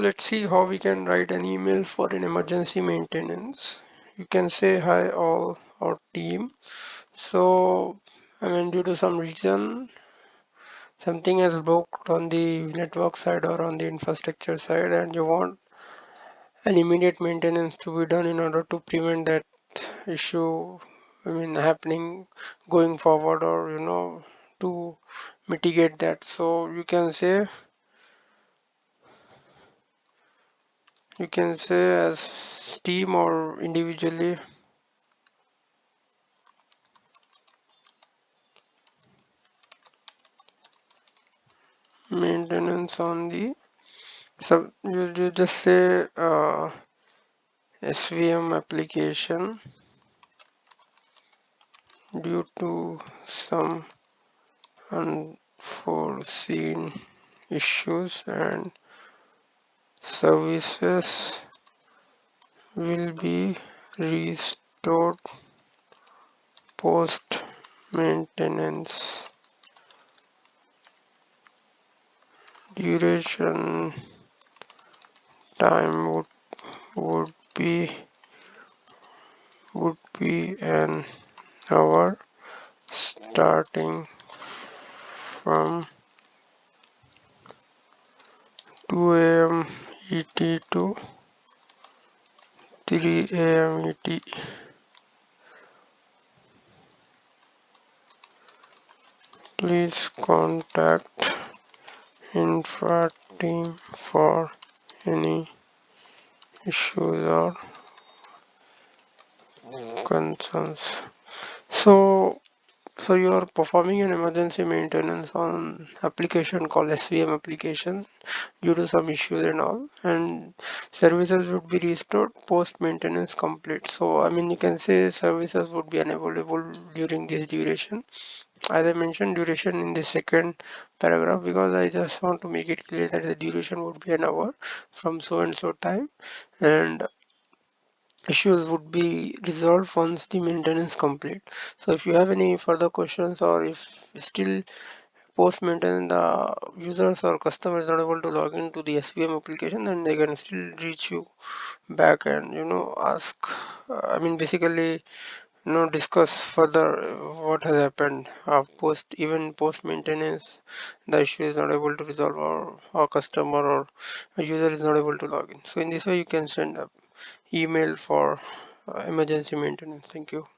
Let's see how we can write an email for an emergency maintenance. You can say hi all our team. So due to some reason something has broke on the network side or on the infrastructure side and you want an immediate maintenance to be done in order to prevent that issue happening going forward, or to mitigate that. So you can say as team or individually maintenance on the, so you just say SVM application due to some unforeseen issues and services will be restored post maintenance. Duration time would be would be an hour starting from 2 a.m. ET to 3 a.m. ET. Please contact infra team for any issues or concerns. So So you are performing an emergency maintenance on application called SVM application due to some issues and all, and services would be restored post maintenance complete. So you can say services would be unavailable during this duration. As I mentioned duration in the second paragraph because I just want to make it clear that the duration would be an hour from so and so time, and issues would be resolved once the maintenance complete. So if you have any further questions, or if still post maintenance the users or customers not able to log into the SVM application, then they can still reach you back and ask, basically discuss further what has happened post maintenance the issue is not able to resolve, or customer or a user is not able to log in. So in this way you can send a email for emergency maintenance. Thank you.